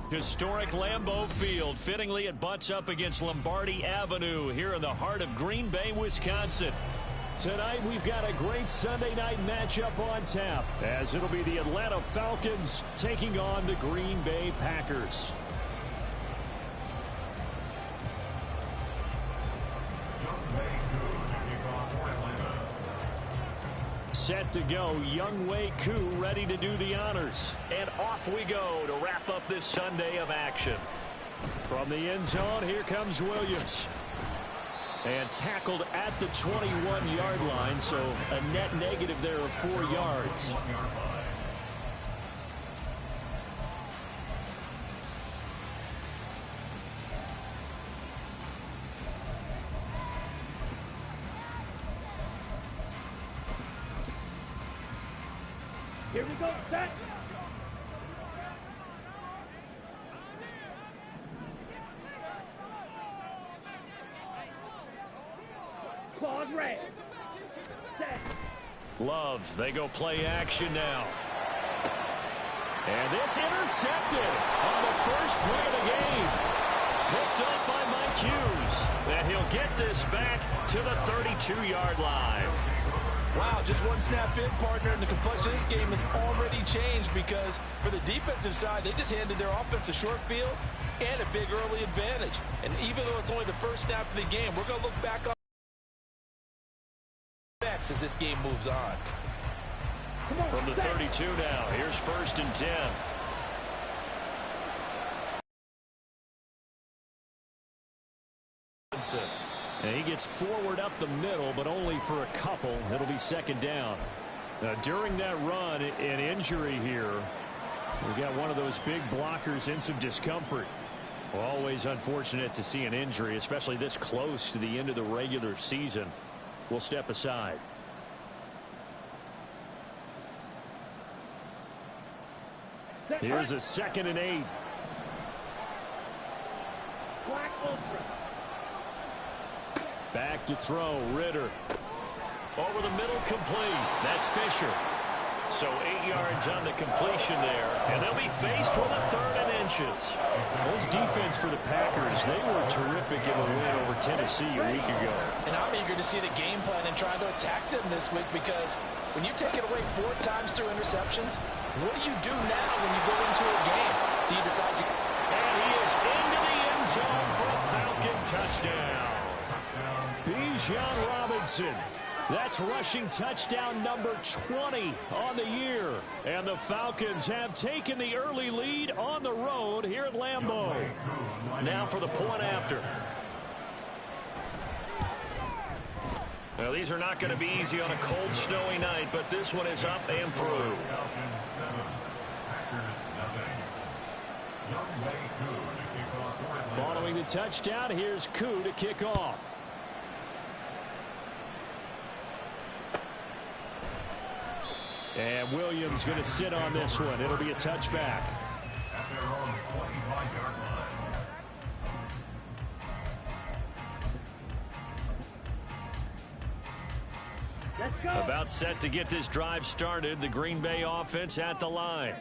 Historic Lambeau Field. Fittingly, it butts up against Lombardi Avenue here in the heart of Green Bay, Wisconsin. Tonight, we've got a great Sunday night matchup on tap, as it'll be the Atlanta Falcons taking on the Green Bay Packers. Set to go, Younghoe Koo ready to do the honors. And off we go to wrap up this Sunday of action. From the end zone, here comes Williams. And tackled at the 21-yard line, so a net negative there of 4 yards. Here we go, set. Claws red. Set. Love, they go play action now. And this intercepted on the first play of the game. Picked up by Mike Hughes. And he'll get this back to the 32-yard line. Wow, just one snap in, partner, and the complexion of this game has already changed because for the defensive side, they just handed their offense a short field and a big early advantage. And even though it's only the first snap of the game, we're going to look back on as this game moves on. From the 32 now, here's 1st and 10. And he gets forward up the middle, but only for a couple. It'll be 2nd down. Now, during that run, an injury here. We got one of those big blockers in some discomfort. Always unfortunate to see an injury, especially this close to the end of the regular season. We'll step aside. Here's a 2nd and 8. Black Ultra. Back to throw, Ritter. Over the middle, complete. That's Fisher. So 8 yards on the completion there. And they'll be faced with a 3rd and inches. This defense for the Packers, they were terrific in the win over Tennessee a week ago. And I'm eager to see the game plan and try to attack them this week because when you take it away 4 times through interceptions, what do you do now when you go into a game? Do you decide to... And he is into the end zone for a Falcon touchdown. Bijan Robinson. That's rushing touchdown number 20 on the year. And the Falcons have taken the early lead on the road here at Lambeau. Now for the point after. Now, these are not going to be easy on a cold, snowy night, but this one is up and through. Following the touchdown, here's Koo to kick off. And Williams going to sit on this one. It'll be a touchback. About set to get this drive started. The Green Bay offense at the line.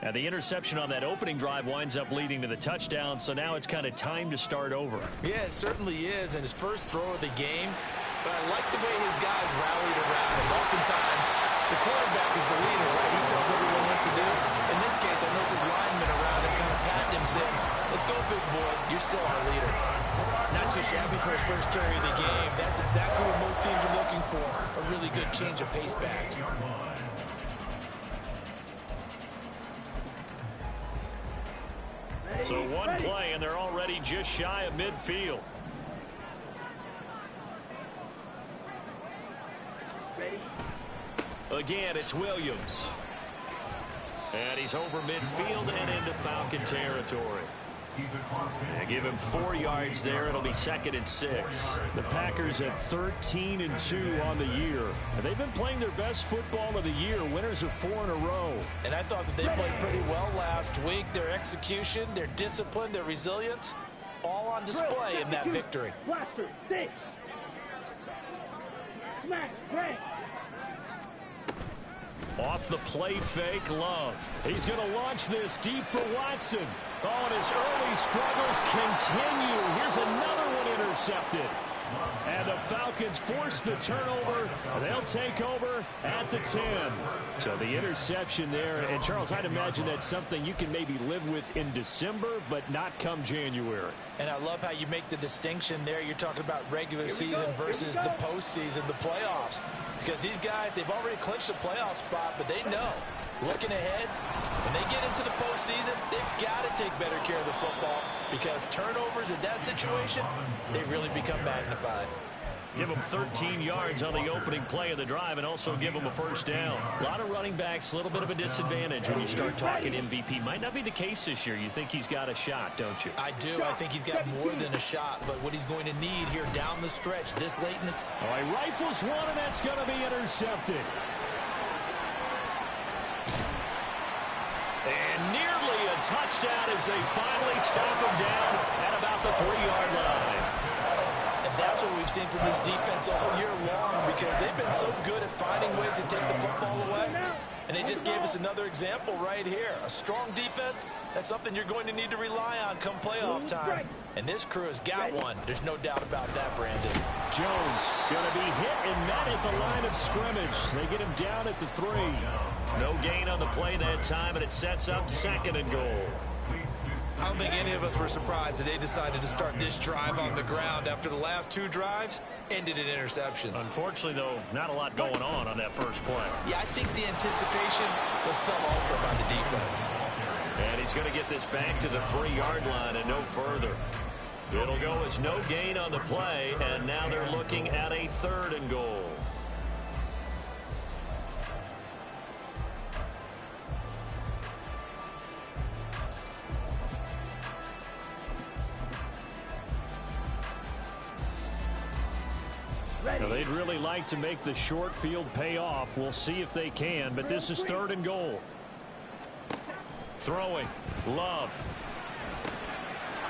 Now the interception on that opening drive winds up leading to the touchdown, so now it's kind of time to start over. Yeah, it certainly is, and his first throw of the game. But I like the way his guys rallied around him. Oftentimes, the quarterback is the leader, right? He tells everyone what to do. In this case, I notice his linemen around him kind of patting him, saying, let's go, big boy. You're still our leader. Not too shabby for his first carry of the game. That's exactly what most teams are looking for. A really good change of pace back. So one play, and they're already just shy of midfield. Again, it's Williams. And he's over midfield and into Falcon territory. They give him 4 yards there. It'll be 2nd and 6. The Packers at 13-2 on the year. And they've been playing their best football of the year. Winners of 4 in a row. And I thought that they played pretty well last week. Their execution, their discipline, their resilience, all on display in that victory. Blaster, six. Smack, break. Off the play fake, Love. He's going to launch this deep for Watson. Oh, and his early struggles continue. Here's another one intercepted. And the Falcons force the turnover. They'll take over at the 10. So the interception there. And, Charles, I'd imagine that's something you can maybe live with in December, but not come January. And I love how you make the distinction there. You're talking about regular season versus the postseason, the playoffs. Because these guys, they've already clinched a playoff spot, but they know, looking ahead, when they get into the postseason, they've got to take better care of the football because turnovers in that situation, they really become magnified. Give them 13 yards on the opening play of the drive and also give them a first down. A lot of running backs, a little bit of a disadvantage when you start talking MVP. Might not be the case this year. You think he's got a shot, don't you? I do. I think he's got more than a shot, but what he's going to need here down the stretch this late in the... All right, rifles one, and that's going to be intercepted. And nearly a touchdown as they finally stop him down at about the 3-yard line. That's what we've seen from this defense all year long because they've been so good at finding ways to take the football away. And they just gave us another example right here. A strong defense, that's something you're going to need to rely on come playoff time. And this crew has got one. There's no doubt about that, Brandon. Jones going to be hit and met at the line of scrimmage. They get him down at the 3. No gain on the play that time, and it sets up 2nd and goal. I don't think any of us were surprised that they decided to start this drive on the ground after the last 2 drives ended in interceptions. Unfortunately, though, not a lot going on that first play. Yeah, I think the anticipation was felt also by the defense. And he's going to get this back to the 3-yard line and no further. It'll go as no gain on the play, and now they're looking at a 3rd and goal. Now, they'd really like to make the short field pay off. We'll see if they can, but this is 3rd and goal. Throwing. Love.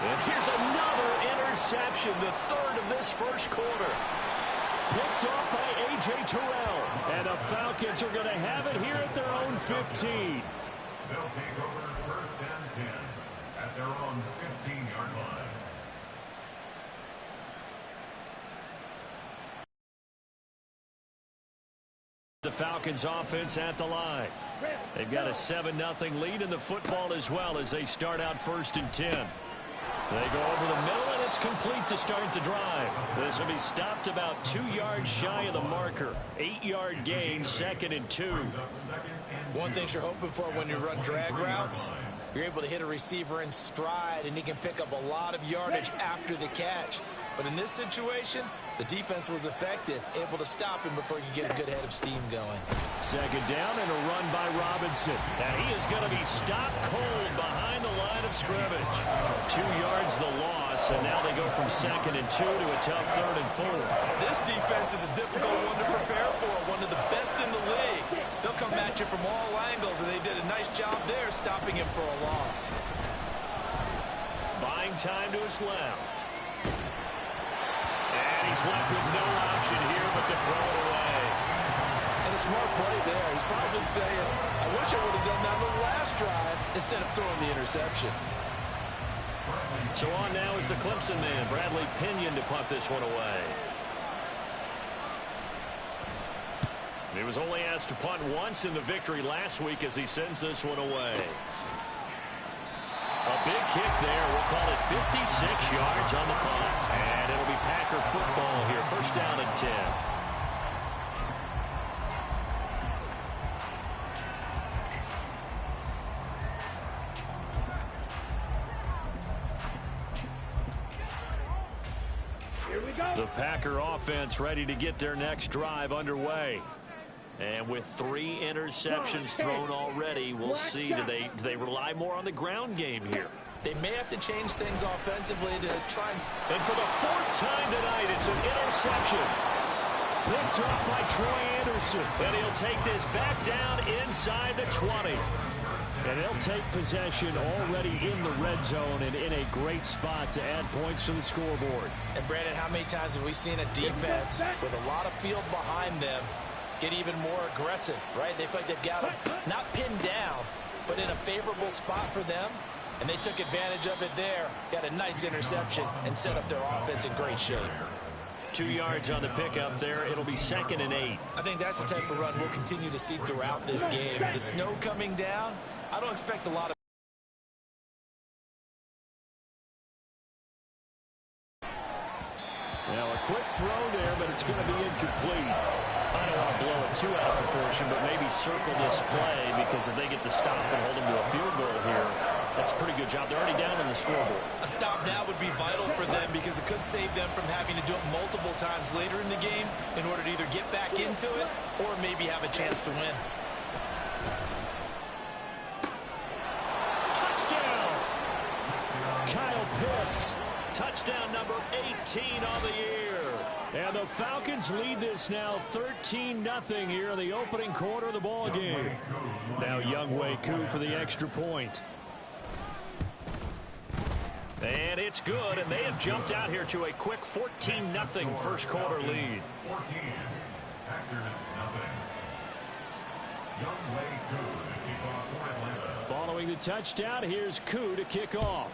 And here's another interception, the 3rd of this first quarter. Picked off by A.J. Terrell. And the Falcons are going to have it here at their own 15. They'll take over 1st and 10 at their own 15-yard line. The Falcons offense at the line. They've got a 7-0 lead in the football as well as they start out 1st and 10. They go over the middle, and it's complete to start the drive. This will be stopped about 2 yards shy of the marker. 8-yard gain, 2nd and 2. One thing you're hoping for when you run drag routes, you're able to hit a receiver in stride, and he can pick up a lot of yardage after the catch. But in this situation, the defense was effective, able to stop him before you get a good head of steam going. 2nd down and a run by Robinson. And he is going to be stopped cold behind the line of scrimmage. 2 yards the loss, and now they go from 2nd and 2 to a tough 3rd and 4. This defense is a difficult one to prepare for, one of the best in the league. They'll come at you from all angles, and they did a nice job there stopping him for a loss. Buying time to his left. And he's left with no option here but to throw it away. And a smart play there. He's probably saying, I wish I would have done that on the last drive instead of throwing the interception. So on now is the Clemson man, Bradley Pinion, to punt this one away. He was only asked to punt once in the victory last week as he sends this one away. A big kick there. We'll call it 56 yards on the punt. And it'll be Packer football here. 1st down and 10. Here we go. The Packer offense ready to get their next drive underway. And with 3 interceptions thrown already, we'll see, do they rely more on the ground game here? They may have to change things offensively to try and for the 4th time tonight, it's an interception. Picked up by Troy Anderson. And he'll take this back down inside the 20. And they'll take possession already in the red zone and in a great spot to add points to the scoreboard. And Brandon, how many times have we seen a defense with a lot of field behind them get even more aggressive, right? They feel like they've got them not pinned down, but in a favorable spot for them, and they took advantage of it there. Got a nice interception and set up their offense in great shape. 2 yards on the pickup there. It'll be 2nd and 8. I think that's the type of run we'll continue to see throughout this game. The snow coming down, I don't expect a lot of. Now a quick throw there, but it's going to be incomplete. I don't want to blow it too out of proportion, but maybe circle this play, because if they get the stop and hold them to a field goal here, that's a pretty good job. They're already down on the scoreboard. A stop now would be vital for them, because it could save them from having to do it multiple times later in the game in order to either get back into it or maybe have a chance to win. Touchdown! Kyle Pitts. Touchdown number 18 on the year. And the Falcons lead this now 13-0 here in the opening quarter of the ball game. Now Younghoe Koo for the extra point. And it's good, and they have jumped out here to a quick 14-0 first quarter lead. 14. Packers nothing. Younghoe Koo to kick off for Atlanta. Following the touchdown, here's Koo to kick off.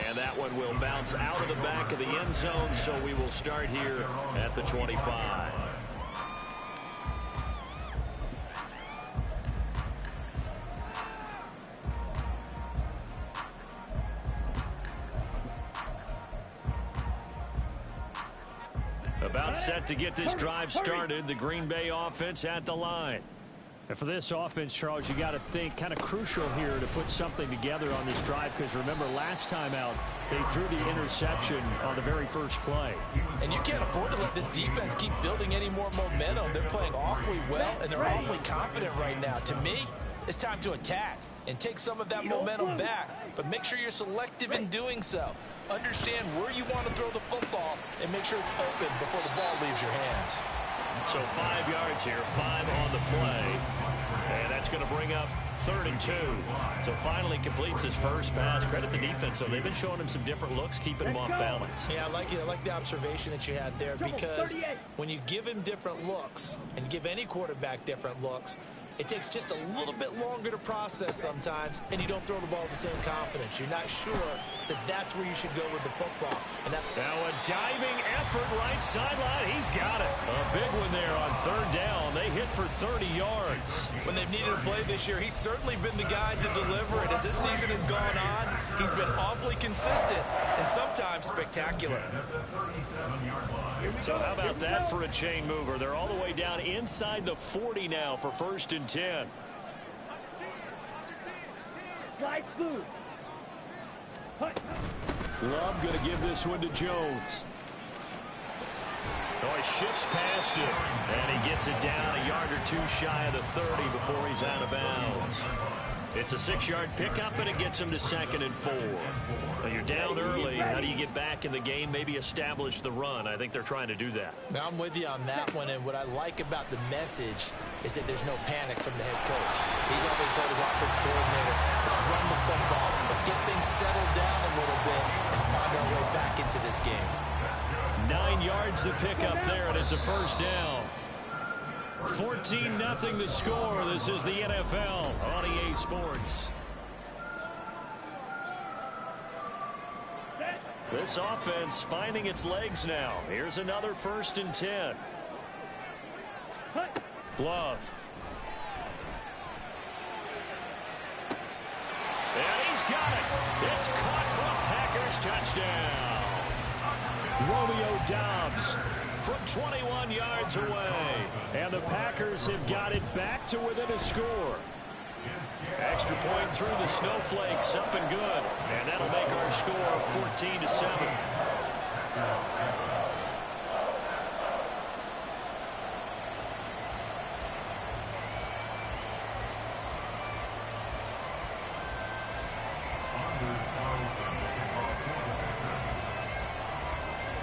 And that one will bounce out of the back of the end zone, so we will start here at the 25. About set to get this drive started. The Green Bay offense at the line. And for this offense, Charles, you got to think kind of crucial here to put something together on this drive, because remember last time out they threw the interception on the very first play. And you can't afford to let this defense keep building any more momentum. They're playing awfully well, and they're awfully confident right now. To me, it's time to attack and take some of that momentum back, but make sure you're selective in doing so. Understand where you want to throw the football and make sure it's open before the ball leaves your hands. So 5 yards here, 5 on the play. And that's going to bring up 3rd and 2. So finally completes his first pass. Credit the defense. So they've been showing him some different looks, keeping him off balance. Yeah, I like it. I like the observation that you had there, because when you give him different looks and give any quarterback different looks, it takes just a little bit longer to process sometimes, and you don't throw the ball with the same confidence. You're not sure that that's where you should go with the football. And that now a diving effort right sideline. He's got it. A big one there on 3rd down. They hit for 30 yards. When they've needed a play this year, he's certainly been the guy to deliver it. As this season has gone on, he's been awfully consistent and sometimes spectacular. So how about that for a chain mover? They're all the way down inside the 40 now for 1st and 10. Slide through. Love going to give this one to Jones. Oh, he shifts past it, and he gets it down a yard or two shy of the 30 before he's out of bounds. It's a 6-yard pickup, and it gets him to 2nd and 4. Well, you're down early. How do you get back in the game? Maybe establish the run. I think they're trying to do that. Now, I'm with you on that one, and what I like about the message is that there's no panic from the head coach. He's already told his offensive coordinator, let's run the football. Let's get things settled down a little bit and find our way back into this game. 9 yards to pick up there, and it's a 1st down. 14-0 the score. This is the NFL on EA Sports. This offense finding its legs now. Here's another 1st and 10. Glove. And he's got it. It's caught for a Packers touchdown. Romeo Doubs from 21 yards away. And the Packers have got it back to within a score. Extra point through the snowflakes, up and good. And that'll make our score 14-7.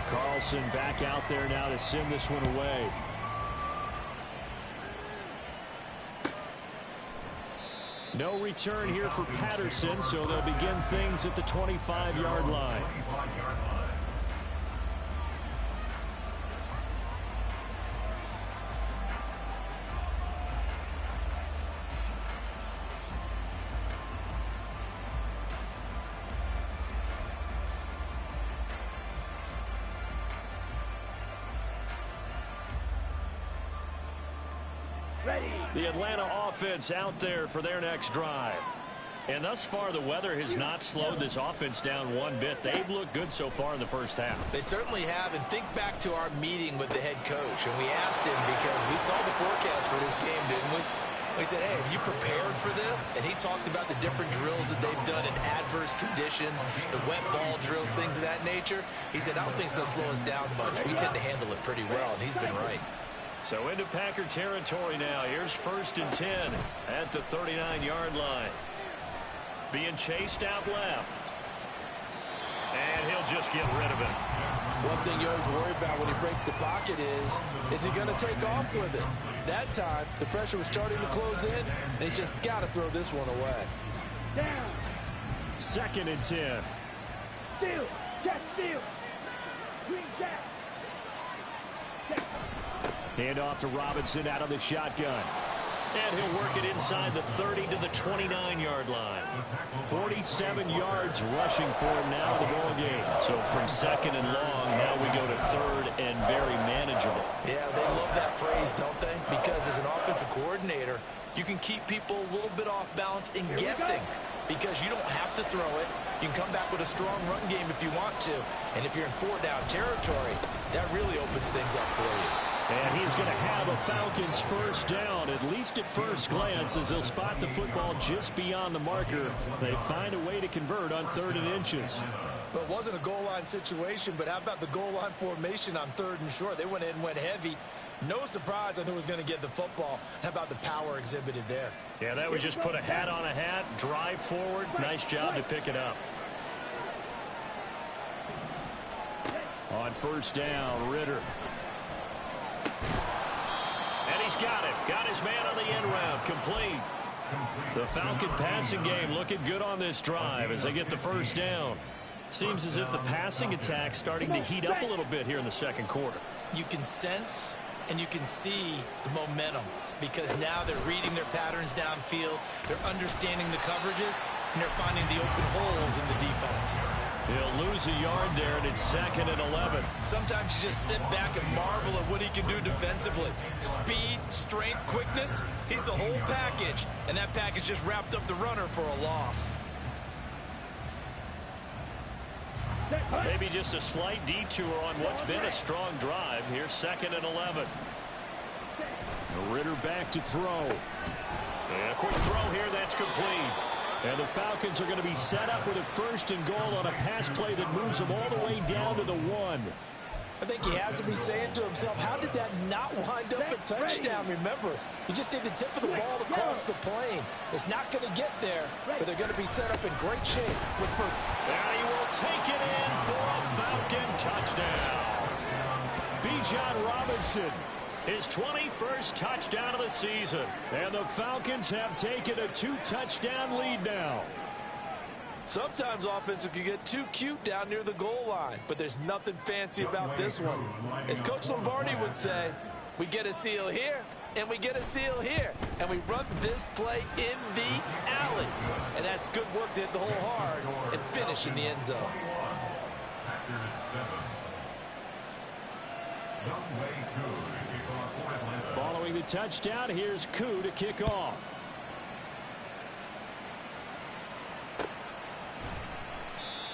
Carlson back out there now to send this one away. No return here for Patterson, so they'll begin things at the 25-yard line. Ready. The Atlanta offense out there for their next drive. And thus far, the weather has not slowed this offense down one bit. They've looked good so far in the first half. They certainly have. And think back to our meeting with the head coach. And we asked him because we saw the forecast for this game, didn't we? We said, hey, have you prepared for this? And he talked about the different drills that they've done in adverse conditions, the wet ball drills, things of that nature. He said, I don't think it's going to slow us down much. We tend to handle it pretty well, and he's been right. So into Packer territory now. Here's 1st and 10 at the 39-yard line. Being chased out left. And he'll just get rid of it. One thing you always worry about when he breaks the pocket is he going to take off with it? That time, the pressure was starting to close in, and he's just got to throw this one away. Down. 2nd and 10. Steal. Check steal. Green jack. Hand off to Robinson out of the shotgun. And he'll work it inside the 30 to the 29-yard line. 47 yards rushing for him now in the ball game. So from 2nd and long, now we go to 3rd and very manageable. Yeah, they love that phrase, don't they? Because as an offensive coordinator, you can keep people a little bit off balance and guessing. Because you don't have to throw it. You can come back with a strong run game if you want to. And if you're in 4-down territory, that really opens things up for you. And he's going to have a Falcons 1st down, at least at first glance, as they'll spot the football just beyond the marker. They find a way to convert on 3rd and inches. But it wasn't a goal line situation, but how about the goal line formation on 3rd and short? They went in and went heavy. No surprise on who was going to get the football. How about the power exhibited there? Yeah, that was just put a hat on a hat, drive forward. Nice job to pick it up. On 1st down, Ritter. And he's got it. Got his man on the end round. Complete. The Falcon passing game looking good on this drive as they get the 1st down. Seems as if the passing attack's starting to heat up a little bit here in the 2nd quarter. You can sense and you can see the momentum because now they're reading their patterns downfield. They're understanding the coverages, and they're finding the open holes in the defense. He'll lose a yard there, and it's 2nd and 11. Sometimes you just sit back and marvel at what he can do defensively. Speed, strength, quickness, he's the whole package. And that package just wrapped up the runner for a loss. Maybe just a slight detour on what's been a strong drive. Here's 2nd and 11. Ritter back to throw. And a quick throw here, that's complete. And the Falcons are going to be set up with a 1st and goal on a pass play that moves them all the way down to the 1. I think he has to be saying to himself, how did that not wind up a touchdown? Remember, you just need the tip of the ball to cross the plane. It's not going to get there, but they're going to be set up in great shape. And he will take it in for a Falcon touchdown. Bijan Robinson, his 21st touchdown of the season. And the Falcons have taken a 2-touchdown lead now. Sometimes offenses can get too cute down near the goal line, but there's nothing fancy about this one. As Coach Lombardi would say, we get a seal here, and we get a seal here, and we run this play in the alley. And that's good work to hit the hole hard and finish in the end zone. Following the touchdown, here's Koo to kick off.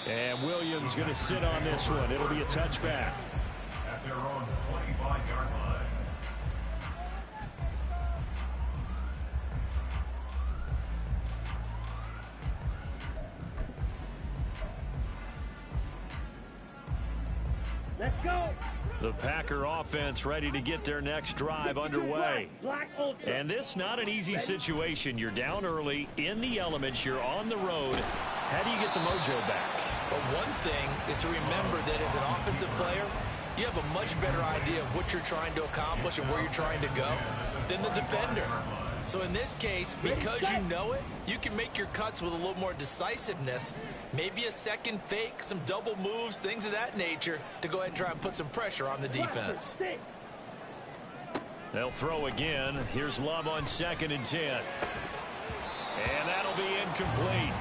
And Williams going to sit on this one. It'll be a touchback. At their own 25-yard line. Let's go. The Packer offense ready to get their next drive underway. And this not an easy situation. You're down early, in the elements, you're on the road. How do you get the mojo back? But one thing is to remember that as an offensive player, you have a much better idea of what you're trying to accomplish and where you're trying to go than the defender. So in this case, because you know it, you can make your cuts with a little more decisiveness. Maybe a second fake, some double moves, things of that nature to go ahead and try and put some pressure on the defense. They'll throw again. Here's Love on 2nd and 10. And that'll be incomplete.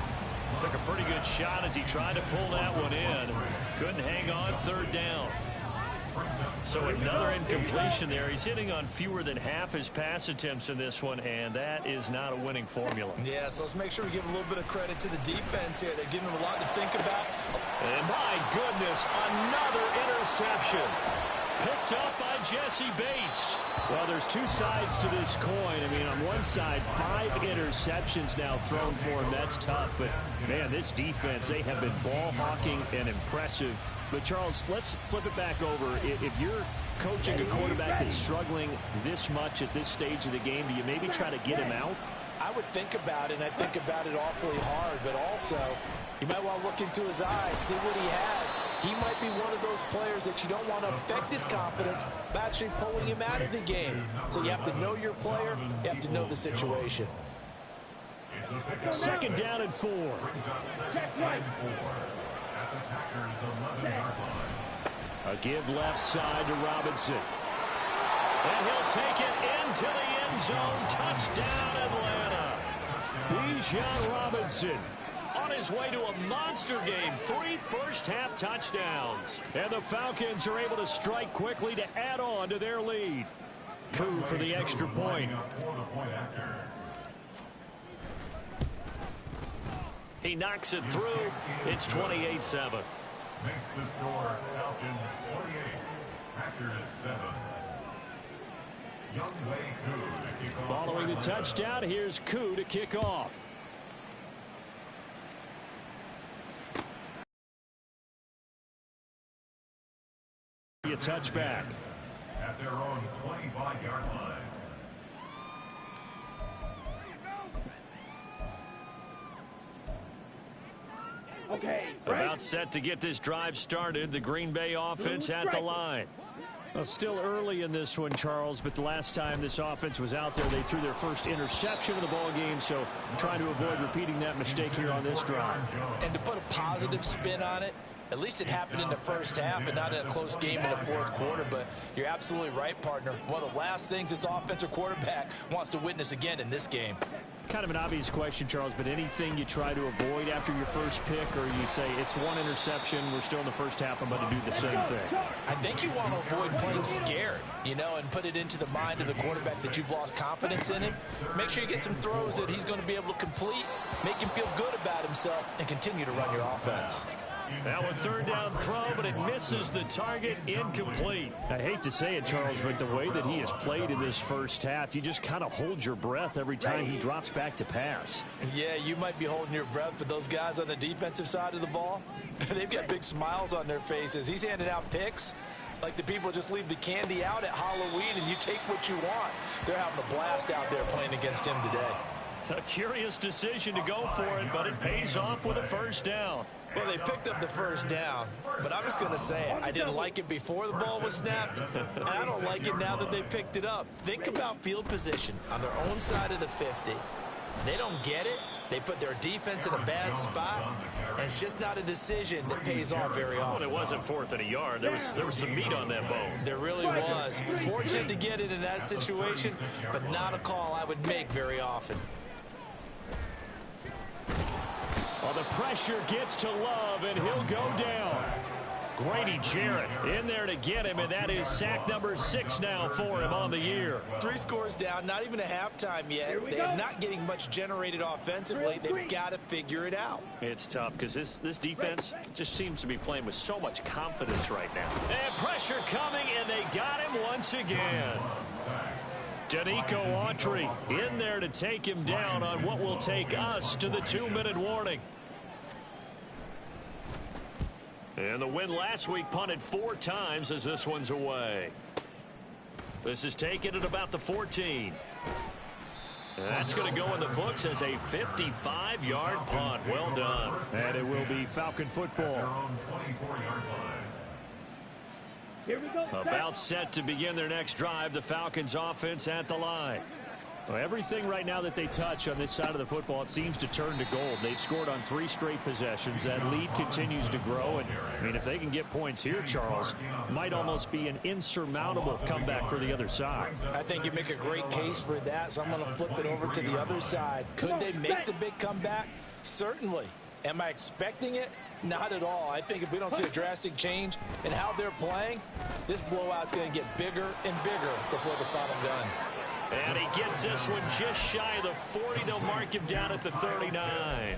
Took a pretty good shot as he tried to pull that one in. Couldn't hang on 3rd down. So another incompletion there. He's hitting on fewer than half his pass attempts in this one, and that is not a winning formula. Yeah, so let's make sure we give a little bit of credit to the defense here. They're giving them a lot to think about. And my goodness, another interception. Picked up by Jesse Bates. Well, there's two sides to this coin. I mean, on one side, 5 interceptions now thrown for him. That's tough. But, man, this defense, they have been ball hawking and impressive. But, Charles, let's flip it back over. If you're coaching a quarterback that's struggling this much at this stage of the game, do you maybe try to get him out? I would think about it, and I think about it awfully hard. But also, you might want to look into his eyes, see what he has. He might be one of those players that you don't want to affect his confidence by actually pulling him out of the game. So you have to know your player. You have to know the situation. Second down and 4. A give left side to Robinson. And he'll take it into the end zone. Touchdown, Atlanta. Bijan Robinson on his way to a monster game. 3 first-half touchdowns. And the Falcons are able to strike quickly to add on to their lead. Coup for the extra point. He knocks it through. It's 28-7. Makes the score Falcons 48, Packers 7. Following the touchdown, here's Coup to kick off. A touchback. At their own 25-yard line. Okay. About set to get this drive started. The Green Bay offense at the line. Well, still early in this one, Charles, but the last time this offense was out there, they threw their first interception of the ball game, so I'm trying to avoid repeating that mistake here on this drive. And to put a positive spin on it, at least it happened in the first half and not in a close game in the fourth quarter. But you're absolutely right, partner. One of the last things this offensive quarterback wants to witness again in this game. Kind of an obvious question, Charles, but anything you try to avoid after your first pick, or you say it's one interception, we're still in the first half, I'm going to do the same thing? I think you want to avoid playing scared, you know, and put it into the mind of the quarterback that you've lost confidence in him. Make sure you get some throws that he's going to be able to complete, make him feel good about himself, and continue to run your offense. Now a third down throw, but it misses the target, incomplete. I hate to say it, Charles, but the way that he has played in this first half, you just kind of hold your breath every time he drops back to pass. Yeah, you might be holding your breath, but those guys on the defensive side of the ball, they've got big smiles on their faces. He's handing out picks like the people just leave the candy out at Halloween and you take what you want. They're having a blast out there playing against him today. A curious decision to go for it, but it pays off with a first down. Well, they picked up the first down, but I'm just going to say it. I didn't like it before the ball was snapped, and I don't like it now that they picked it up. Think about field position on their own side of the 50. They don't get it. They put their defense in a bad spot, and it's just not a decision that pays off very often. Well, it wasn't 4th and a yard. There was some meat on that bone. There really was. Fortunate to get it in that situation, but not a call I would make very often. Well, the pressure gets to Love, and he'll go down. Grady Jarrett in there to get him, and that is sack number 6 now for him on the year. 3 scores down, not even a halftime yet. They're not getting much generated offensively. They've got to figure it out. It's tough because this defense just seems to be playing with so much confidence right now. And pressure coming, and they got him once again. Danico Autry in there to take him down on what will take us to the 2-minute warning. And the win last week punted 4 times as this one's away. This is taken at about the 14. And that's going to go in the books as a 55-yard punt. Well done. And it will be Falcon football. Here we go. About set to begin their next drive, the Falcons offense at the line. Well, everything right now that they touch on this side of the football, it seems to turn to gold. They've scored on 3 straight possessions. That lead continues to grow. And, I mean, if they can get points here, Charles, might almost be an insurmountable comeback for the other side. I think you make a great case for that, so I'm going to flip it over to the other side. Could they make the big comeback? Certainly. Am I expecting it? Not at all. I think if we don't see a drastic change in how they're playing, this blowout's going to get bigger and bigger before the final gun. And he gets this one just shy of the 40. They'll mark him down at the 39.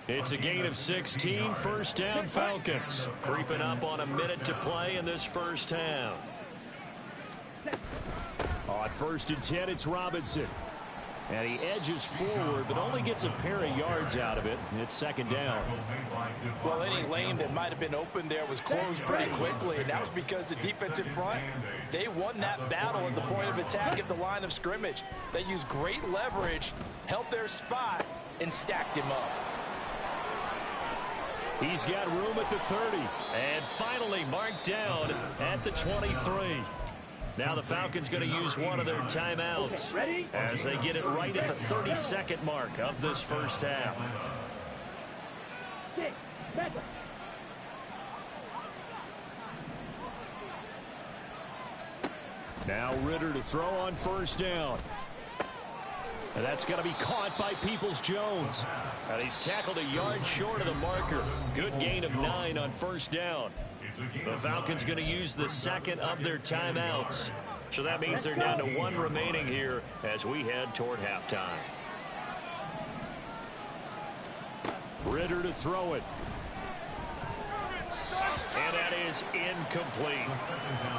It's a gain of 16. First down, Falcons. Creeping up on a minute to play in this first half. On 1st and 10, it's Robinson. And he edges forward, but only gets a pair of yards out of it. It's second down. Well, any lane that might have been open there was closed pretty quickly, and that was because the defensive front, they won that battle at the point of attack at the line of scrimmage. They used great leverage, held their spot, and stacked him up. He's got room at the 30. And finally marked down at the 23. Now the Falcons going to use one of their timeouts as they get it right at the 32nd mark of this first half. Now Ritter to throw on first down. And that's going to be caught by Peoples-Jones. And he's tackled a yard short of the marker. Good gain of 9 on first down. The Falcons going to use the second of their timeouts. So that means they're down to 1 remaining here as we head toward halftime. Ritter to throw it. And that is incomplete.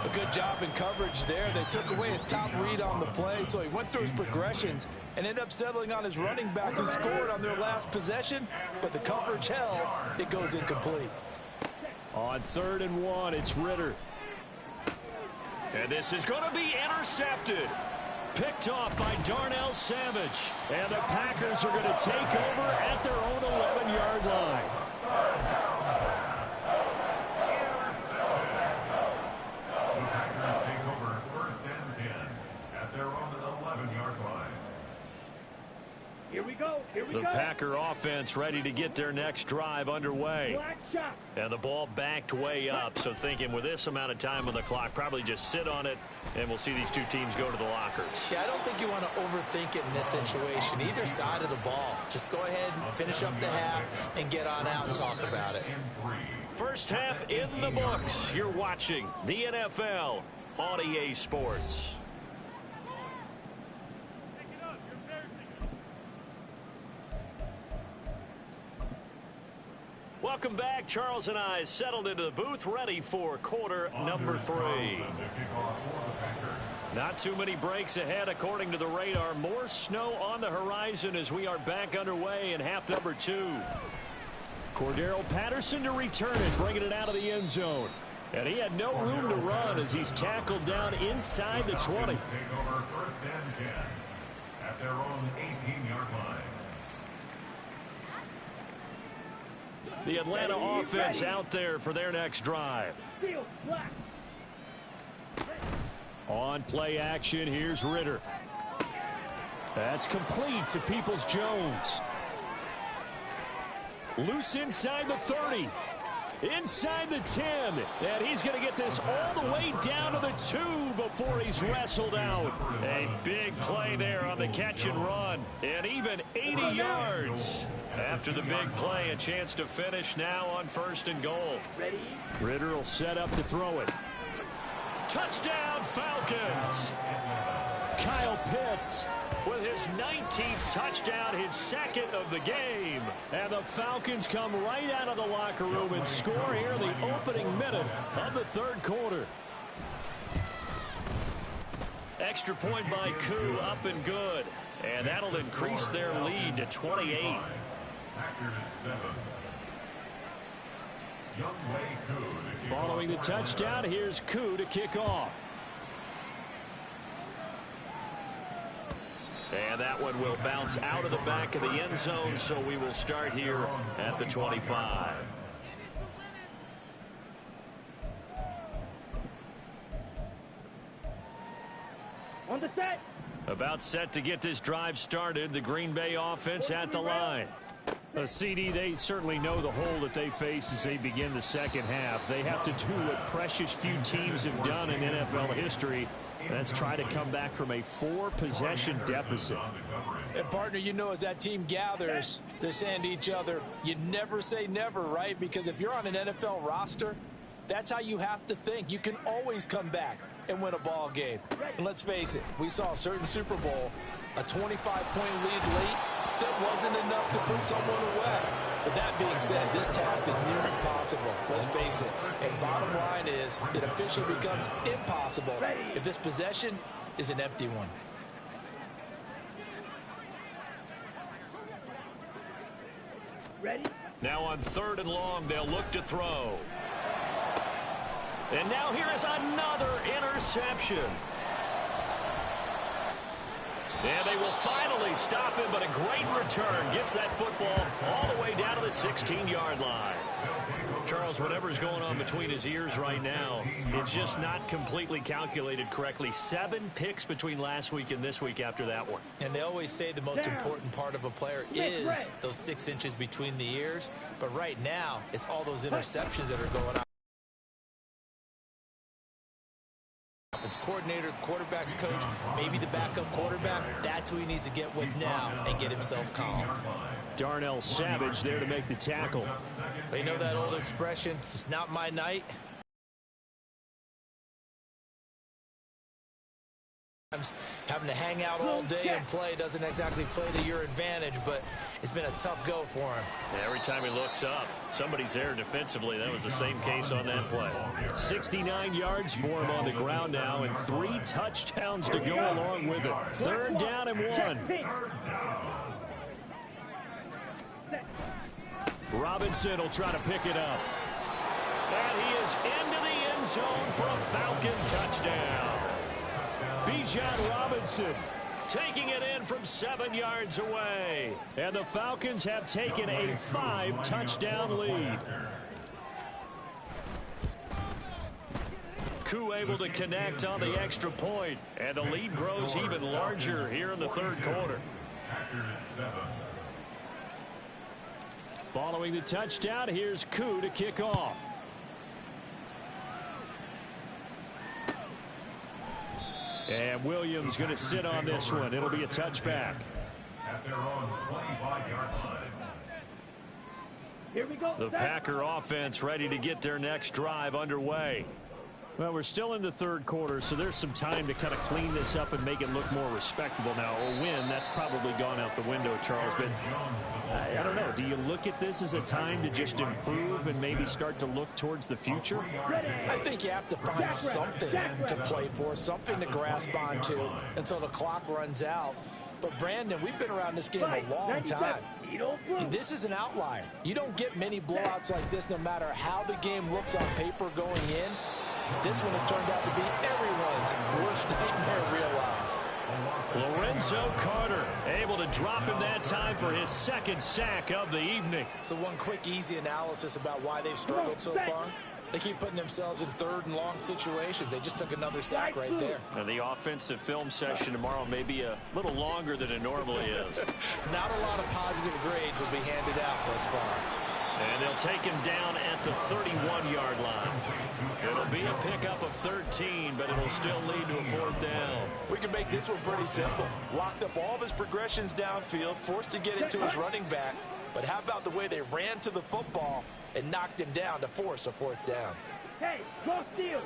A good job in coverage there. They took away his top read on the play, so he went through his progressions and ended up settling on his running back who scored on their last possession, but the coverage held. It goes incomplete. On 3rd and 1, it's Ritter. And this is going to be intercepted. Picked off by Darnell Savage. And the Packers are going to take over at their own 11-yard line. The Packers take over 1st and 10 at their own 11-yard line. Here we go. Here we The go. Packer offense ready to get their next drive underway. Black shot. And the ball backed way up. So thinking with this amount of time on the clock, probably just sit on it, and we'll see these two teams go to the lockers. Yeah, I don't think you want to overthink it in this situation. Either side of the ball. Just go ahead and finish up the half and get on out and talk about it. First half in the books. You're watching the NFL on EA Sports. Welcome back. Charles and I settled into the booth, ready for quarter number 3. Not too many breaks ahead according to the radar. More snow on the horizon as we are back underway in half number 2. Cordero Patterson to return it, bringing it out of the end zone. And he had no room to run as he's tackled down inside the 20. Take over 1st and 10 at their own 18-yard line. The Atlanta offense out there for their next drive. On play action, here's Ritter. That's complete to Peoples-Jones. Loose inside the 30. Inside the 10. And he's going to get this all the way down to the 2 before he's wrestled out. A big play there on the catch and run. And even 80 yards. After the big play, a chance to finish now on 1st and goal. Ritter will set up to throw it. Touchdown, Falcons! Kyle Pitts with his 19th touchdown, his 2nd of the game. And the Falcons come right out of the locker room and score here in the opening minute of the 3rd quarter. Extra point by Koo, up and good. And that'll increase their lead to 28. Following the touchdown, here's Koo to kick off. And that one will bounce out of the back of the end zone, so we will start here at the 25. On the set. About set to get this drive started. The Green Bay offense at the line. CD, they certainly know the hole that they face as they begin the second half. They have to do what precious few teams have done in NFL history. That's try to come back from a 4-possession deficit. And, partner, you know, as that team gathers, they're saying to each other, you never say never, right? Because if you're on an NFL roster, that's how you have to think. You can always come back and win a ball game. And let's face it, we saw a certain Super Bowl, a 25-point lead late that wasn't enough to put someone away. But that being said, this task is near impossible. Let's face it. And bottom line is, it officially becomes impossible if this possession is an empty one. Ready? Now on 3rd and long, they'll look to throw. And now here is another interception. And they will finally stop him, but a great return. Gets that football all the way down to the 16-yard line. Charles, whatever's going on between his ears right now, it's just not completely calculated correctly. 7 picks between last week and this week after that one. And they always say the most important part of a player is those 6 inches between the ears. But right now, it's all those interceptions that are going on. Offense coordinator, quarterback's coach, maybe the backup quarterback. That's who he needs to get with now and get himself calm. Darnell Savage there to make the tackle. But you know that old expression, it's not my night. Having to hang out all day and play doesn't exactly play to your advantage, but it's been a tough go for him. Every time he looks up, somebody's there defensively. That was the same case on that play. 69 yards for him on the ground now, and 3 touchdowns to go along with it. 3rd down and 1. Robinson will try to pick it up. And he is into the end zone for a Falcon touchdown. Bijan Robinson taking it in from 7 yards away. And the Falcons have taken a 5-touchdown lead. Koo able to connect on the extra point. And the lead grows even larger here in the 3rd quarter. Following the touchdown, here's Koo to kick off. And Williams going to sit on this one. It'll be a touchback. At their own 25-yard line. Here we go. The Packer offense ready to get their next drive underway. Well, we're still in the 3rd quarter, so there's some time to kind of clean this up and make it look more respectable now. A win, that's probably gone out the window, Charles. But I don't know. Do you look at this as a time to just improve and maybe start to look towards the future? I think you have to find something to play for, something to grasp onto until the clock runs out. But, Brandon, we've been around this game a long time. This is an outlier. You don't get many blowouts like this no matter how the game looks on paper going in. This one has turned out to be everyone's worst nightmare realized. Lorenzo Carter able to drop him that time for his 2nd sack of the evening. So one quick, easy analysis about why they've struggled so far. They keep putting themselves in 3rd and long situations. They just took another sack right there. And the offensive film session tomorrow may be a little longer than it normally is. Not a lot of positive grades will be handed out thus far. And they'll take him down at the 31-yard line. It'll be a pickup of 13, but it'll still lead to a 4th down. We can make this one pretty simple. Locked up all of his progressions downfield, forced to get into his running back. But how about the way they ran to the football and knocked him down to force a 4th down? Hey, cross field.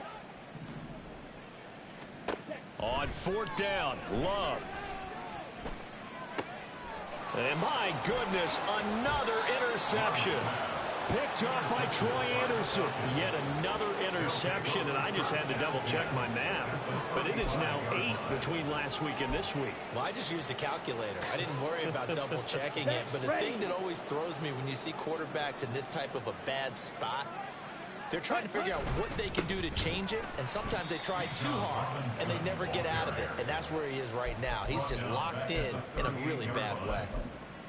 On 4th down, Love. And my goodness, another interception. Picked off by Troy Anderson. Yet another interception, and I just had to double-check my math. But it is now 8 between last week and this week. Well, I just used a calculator. I didn't worry about double-checking it. But the thing that always throws me when you see quarterbacks in this type of a bad spot, they're trying to figure out what they can do to change it, and sometimes they try too hard, and they never get out of it. And that's where he is right now. He's just locked in a really bad way.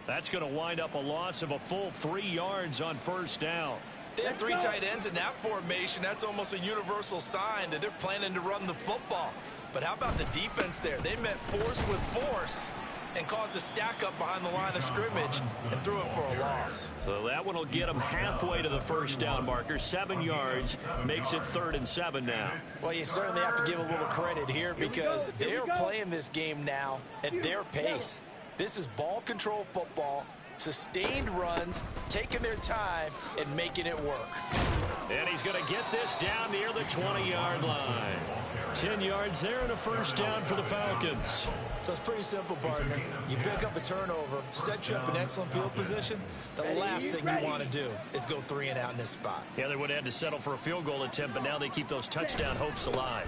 That's going to wind up a loss of a full 3 yards on 1st down. They have 3 tight ends in that formation. That's almost a universal sign that they're planning to run the football. But how about the defense there? They met force with force and caused a stack up behind the line of scrimmage and threw him for a loss. So that one will get them halfway to the 1st down marker. 7 yards makes it 3rd and 7 now. Well, you certainly have to give a little credit here because they're playing this game now at their pace. This is ball control football, sustained runs, taking their time, and making it work. And he's going to get this down near the 20-yard line. 10 yards there and a first down for the Falcons. So it's pretty simple, partner. You pick up a turnover, set you up in excellent field position. The last thing you want to do is go 3 and out in this spot. Yeah, they would have had to settle for a field goal attempt, but now they keep those touchdown hopes alive.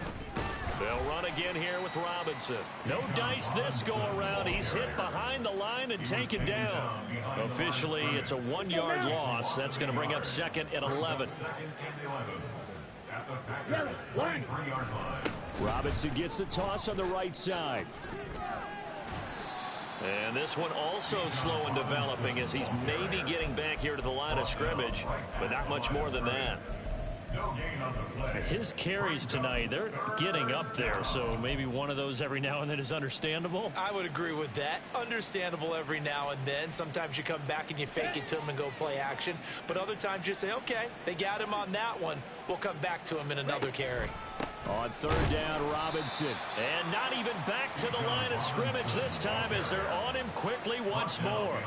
They'll run again here with Robinson. No dice this go-around. He's hit behind the line and taken down. Officially, it's a 1-yard loss. That's going to bring up second and 11. Robinson gets the toss on the right side. And this one also slow in developing as he's maybe getting back here to the line of scrimmage, but not much more than that. His carries tonight, they're getting up there, so maybe one of those every now and then is understandable. I would agree with that. Understandable every now and then. Sometimes you come back and you fake it to him and go play action. But other times you say, okay, they got him on that one. We'll come back to him in another carry. On third down, Robinson. And not even back to the line of scrimmage this time as they're on him quickly once more.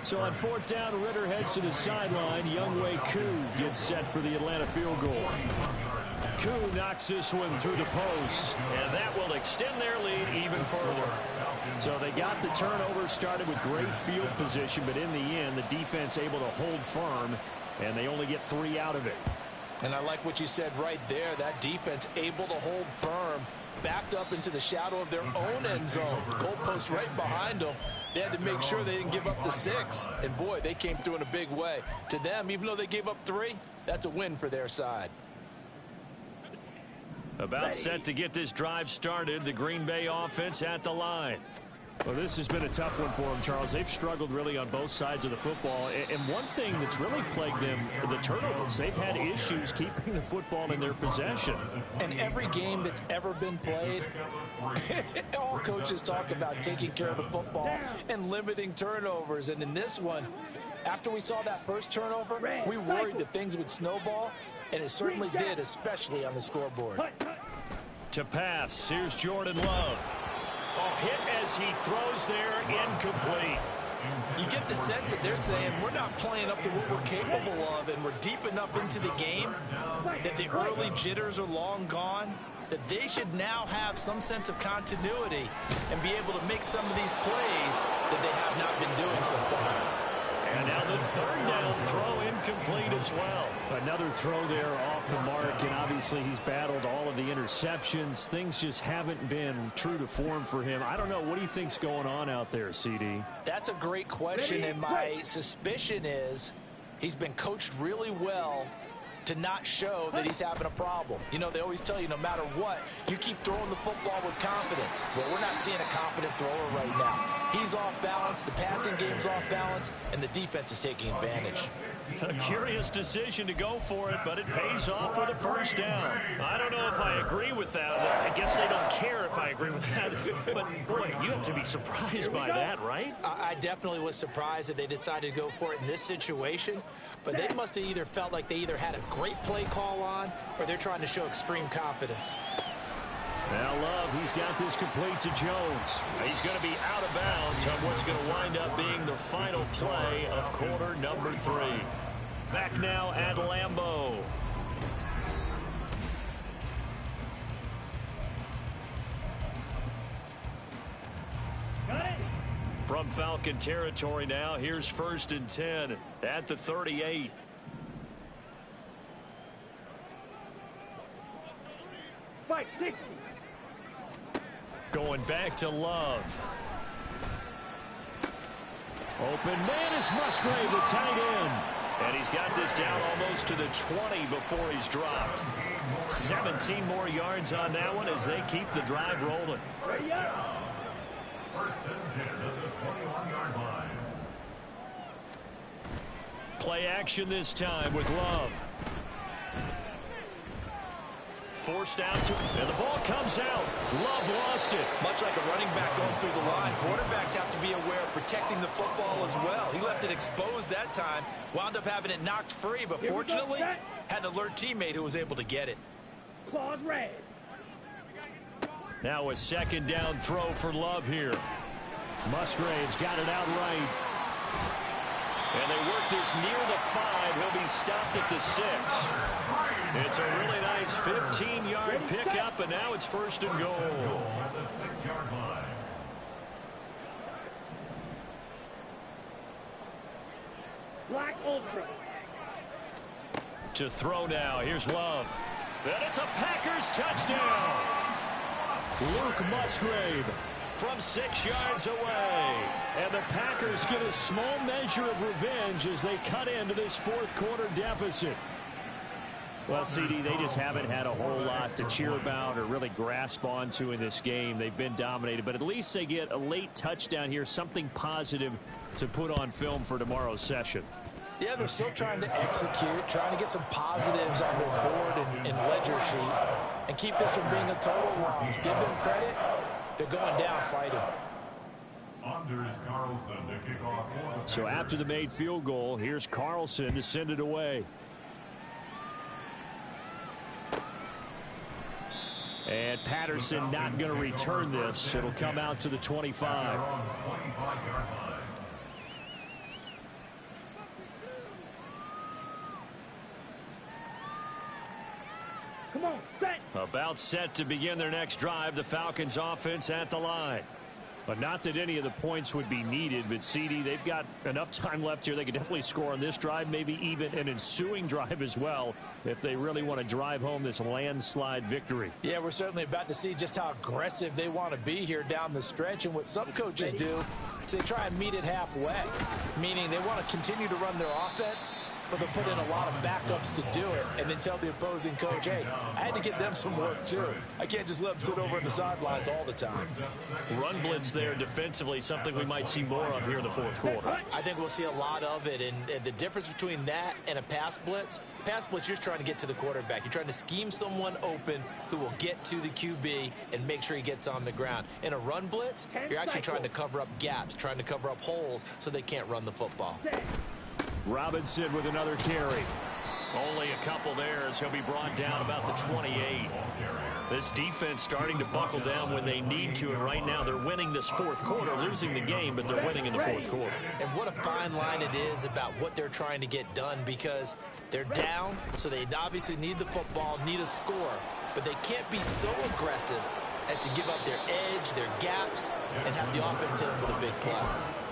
So on fourth down, Ritter heads to the sideline. Younghoe Koo gets set for the Atlanta field goal. Koo knocks this one through the post, and that will extend their lead even further. So they got the turnover, started with great field position, but in the end, the defense able to hold firm, and they only get 3 out of it. And I like what you said right there. That defense able to hold firm, backed up into the shadow of their own end zone. Goalpost right behind them. They had to make sure they didn't give up the 6. And, boy, they came through in a big way. To them, even though they gave up 3, that's a win for their side. About set to get this drive started, the Green Bay offense at the line. Well, this has been a tough one for them, Charles. They've struggled really on both sides of the football. And one thing that's really plagued them, the turnovers. They've had issues keeping the football in their possession. And every game that's ever been played, all coaches talk about taking care of the football and limiting turnovers. And in this one, after we saw that first turnover, we worried that things would snowball, and it certainly did, especially on the scoreboard. To pass, here's Jordan Love. Hit as he throws there, incomplete. You get the sense that they're saying we're not playing up to what we're capable of, and we're deep enough into the game that the early jitters are long gone, that they should now have some sense of continuity and be able to make some of these plays that they have not been doing so far. And now the third down throw incomplete as well. Another throw there off the mark, and obviously he's battled all of the interceptions. Things just haven't been true to form for him. I don't know. What do you think's going on out there, CD? That's a great question, and my suspicion is he's been coached really well to not show that he's having a problem. You know, they always tell you no matter what, you keep throwing the football with confidence. Well, we're not seeing a confident thrower right now. He's off balance, the passing game's off balance, and the defense is taking advantage. A curious decision to go for it, but it pays off with a first down. I don't know if I agree with that. I guess they don't care if I agree with that. But, boy, you have to be surprised by that, right? I definitely was surprised that they decided to go for it in this situation. But they must have either felt like they either had a great play call on or they're trying to show extreme confidence. Now Love, he's got this complete to Jones. He's going to be out of bounds on what's going to wind up being the final play of quarter number 3. Back now at Lambeau. From Falcon territory now, here's 1st and 10 at the 38. Fight 60. Going back to Love. Open man is Musgrave, the tight end. And he's got this down almost to the 20 before he's dropped. 17 more yards on that one as they keep the drive rolling. Ready up. 1st and 10 at the 21-yard line. Play action this time with Love. Forced out to, and the ball comes out. Love lost it. Much like a running back going through the line, quarterbacks have to be aware of protecting the football as well. He left it exposed that time, wound up having it knocked free, but fortunately had an alert teammate who was able to get it. Claws red. Now a 2nd down throw for Love here. Musgrave's got it out right. And they work this near the 5. He'll be stopped at the 6. It's a really nice 15-yard pickup, and now it's 1st and goal. At the 6-yard line. Black Ultra. To throw now. Here's Love. And it's a Packers touchdown. Luke Musgrave from 6 yards away. And the Packers get a small measure of revenge as they cut into this 4th quarter deficit. Well, CD, they just haven't had a whole lot to cheer about or really grasp onto in this game. They've been dominated, but at least they get a late touchdown here, something positive to put on film for tomorrow's session. Yeah, they're still trying to execute, trying to get some positives on their board and ledger sheet, and keep this from being a total loss. Give them credit. They're going down fighting. Anders Carlson to kick off for the So after the made field goal, here's Carlson to send it away. And Patterson not going to return this. It'll come out to the 25. Come on, set. About set to begin their next drive. The Falcons offense at the line. But not that any of the points would be needed, but CD, they've got enough time left here. They could definitely score on this drive, maybe even an ensuing drive as well, if they really want to drive home this landslide victory. Yeah, we're certainly about to see just how aggressive they want to be here down the stretch. And what some coaches do is they try and meet it halfway, meaning they want to continue to run their offense, but they'll put in a lot of backups to do it and then tell the opposing coach, hey, I had to get them some work too. I can't just let them sit over on the sidelines all the time. Run blitz there defensively, something we might see more of here in the 4th quarter. I think we'll see a lot of it, and the difference between that and a pass blitz, you're just trying to get to the quarterback. You're trying to scheme someone open who will get to the QB and make sure he gets on the ground. In a run blitz, you're actually trying to cover up gaps, trying to cover up holes so they can't run the football. Robinson with another carry. Only a couple there as he'll be brought down about the 28. This defense starting to buckle down when they need to, and right now they're winning this 4th quarter, losing the game, but they're winning in the 4th quarter. And what a fine line it is about what they're trying to get done, because they're down, so they obviously need the football, need a score, but they can't be so aggressive as to give up their edge, their gaps, and have the offense hit them with a big play.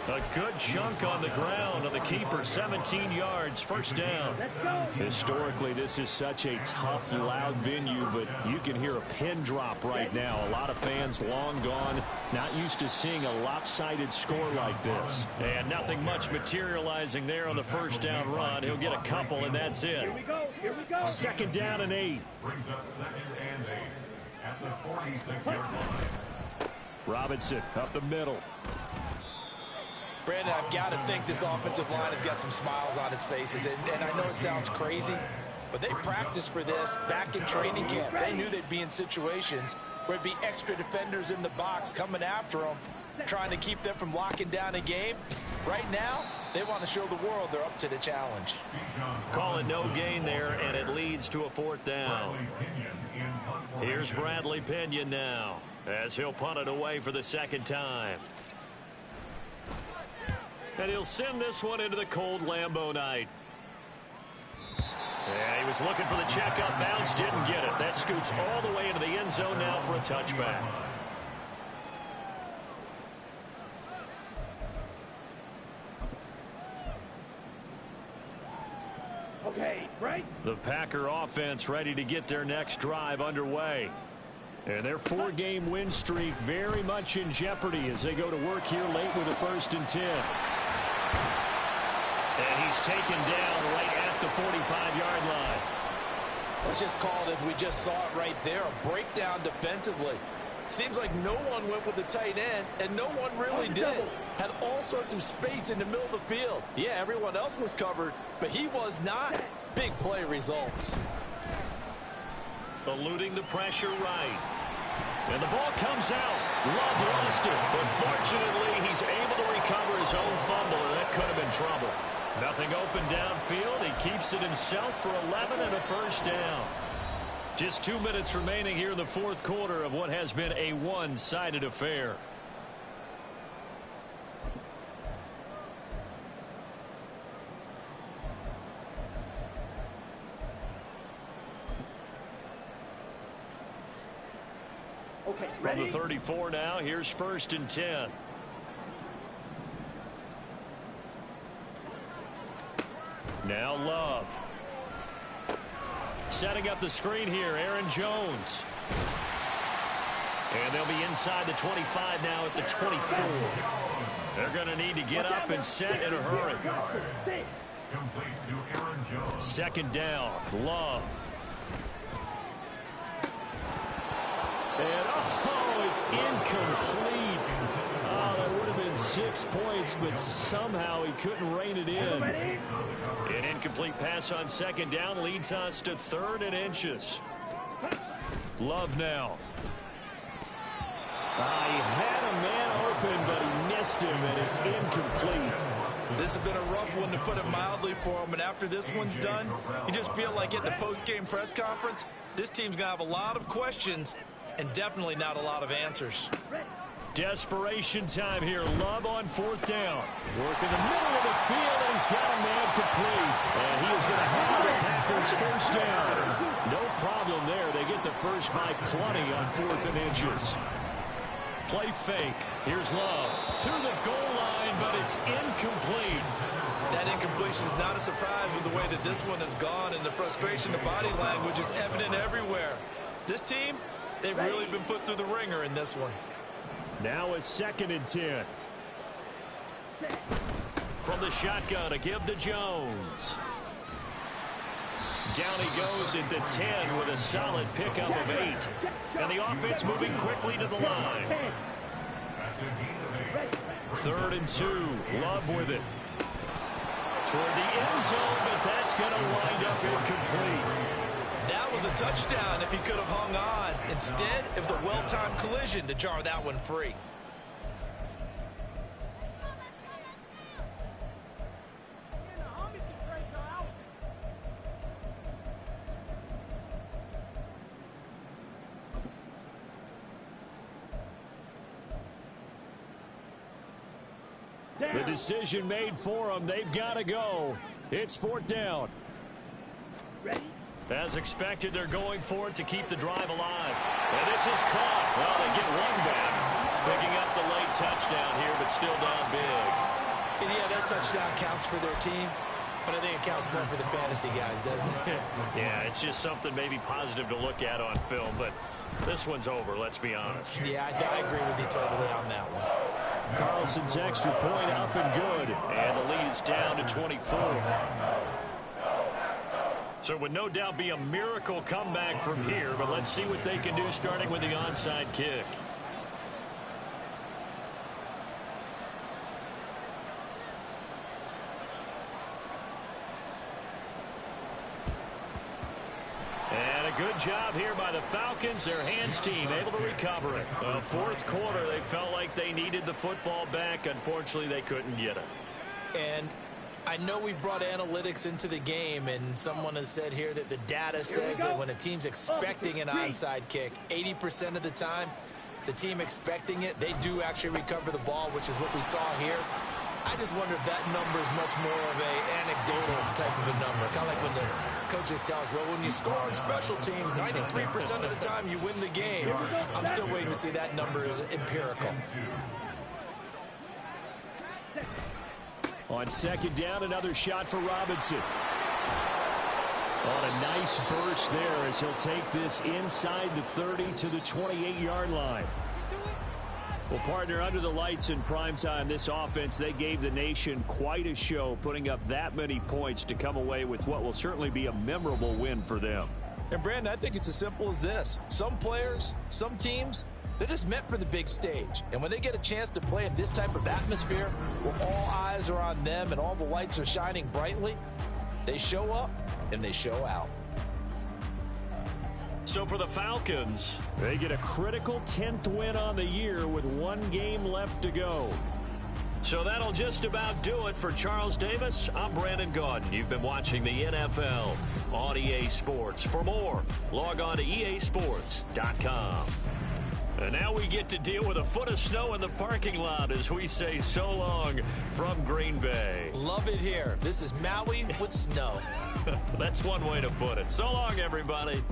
A good chunk on the ground on the keeper, 17 yards, 1st down. Historically, this is such a tough, loud venue, but you can hear a pin drop right now. A lot of fans long gone, not used to seeing a lopsided score like this. And nothing much materializing there on the 1st down run. He'll get a couple, and that's it. Here we go. Here we go. 2nd down and 8. brings up 2nd and 8 at the 46-yard line. Robinson up the middle. Brandon, I've got to think this offensive line has got some smiles on its faces, and I know it sounds crazy, but they practiced for this back in training camp. They knew they'd be in situations where it'd be extra defenders in the box coming after them, trying to keep them from locking down a game. Right now, they want to show the world they're up to the challenge. Call it no gain there, and it leads to a 4th down. Here's Bradley Pinion now, as he'll punt it away for the 2nd time. And he'll send this one into the cold Lambeau night. Yeah, he was looking for the checkup bounce, didn't get it. That scoots all the way into the end zone now for a touchback. Okay, right? The Packer offense ready to get their next drive underway. And their 4-game win streak very much in jeopardy as they go to work here late with a 1st and 10. And he's taken down right at the 45-yard line. Let's just call it as we just saw it right there, a breakdown defensively. Seems like no one went with the tight end, and no one really did. Had all sorts of space in the middle of the field. Yeah, everyone else was covered, but he was not. Big play results. Eluding the pressure right. And the ball comes out. Love lost it, but fortunately he's able to recover his own fumble, and that could have been trouble. Nothing open downfield. He keeps it himself for 11 and a 1st down. Just 2 minutes remaining here in the 4th quarter of what has been a one-sided affair. Okay, From ready? the 34 now, here's 1st and 10. Now Love. Setting up the screen here, Aaron Jones. And they'll be inside the 25 now at the 24. They're going to need to get up and set in a hurry. Complete to Aaron Jones. 2nd down, Love. And, it's incomplete. Oh, that would have been 6 points, but somehow he couldn't rein it in. An incomplete pass on 2nd down leads us to 3rd and inches. Love now. He had a man open, but he missed him, and it's incomplete. This has been a rough one, to put it mildly, for him. And after this one's done, you just feel like at the post-game press conference, this team's going to have a lot of questions and definitely not a lot of answers. Desperation time here. Love on 4th down. Work in the middle of the field, and he's got a man complete. And he is going to have the Packers 1st down. No problem there. They get the first by plenty on 4th and inches. Play fake. Here's Love to the goal line, but it's incomplete. That incompletion is not a surprise with the way that this one has gone, and the frustration, the body language is evident everywhere. This team, they've really been put through the ringer in this one. Now a 2nd and 10. From the shotgun, a give to Jones. Down he goes at the 10 with a solid pickup of 8. And the offense moving quickly to the line. 3rd and 2. Love with it. Toward the end zone, but that's going to wind up incomplete. That was a touchdown if he could have hung on. Instead, it was a well-timed collision to jar that one free. The decision made for them. They've got to go. It's 4th down. Ready? As expected, they're going for it to keep the drive alive. And this is caught. Well, they get one back. Picking up the late touchdown here, but still down big. And yeah, that touchdown counts for their team, but I think it counts more for the fantasy guys, doesn't it? Yeah, it's just something maybe positive to look at on film, but this one's over, let's be honest. Yeah, I agree with you totally on that one. Carlson's extra point up and good. And the lead is down to 24. So it would no doubt be a miracle comeback from here, but let's see what they can do starting with the onside kick. And a good job here by the Falcons, their hands team, able to recover it. 4th quarter, they felt like they needed the football back. Unfortunately, they couldn't get it. And I know we brought analytics into the game, and someone has said here that the data says that when a team's expecting an onside kick, 80% of the time, the team expecting it, they do actually recover the ball, which is what we saw here. I just wonder if that number is much more of a anecdotal type of a number. Kind of like when the coaches tell us, well, when you score on special teams, 93% of the time you win the game. I'm still waiting to see that number is empirical. On 2nd down, another shot for Robinson. On a nice burst there as he'll take this inside the 30 to the 28-yard line. Well, partner, under the lights in primetime, this offense, they gave the nation quite a show, putting up that many points to come away with what will certainly be a memorable win for them. And, Brandon, I think it's as simple as this. Some players, some teams, they're just meant for the big stage. And when they get a chance to play in this type of atmosphere where all eyes are on them and all the lights are shining brightly, they show up and they show out. So for the Falcons, they get a critical 10th win on the year with one game left to go. So that'll just about do it for Charles Davis. I'm Brandon Gaudin. You've been watching the NFL on EA Sports. For more, log on to easports.com. And now we get to deal with a foot of snow in the parking lot as we say so long from Green Bay. Love it here. This is Maui with snow. That's one way to put it. So long, everybody.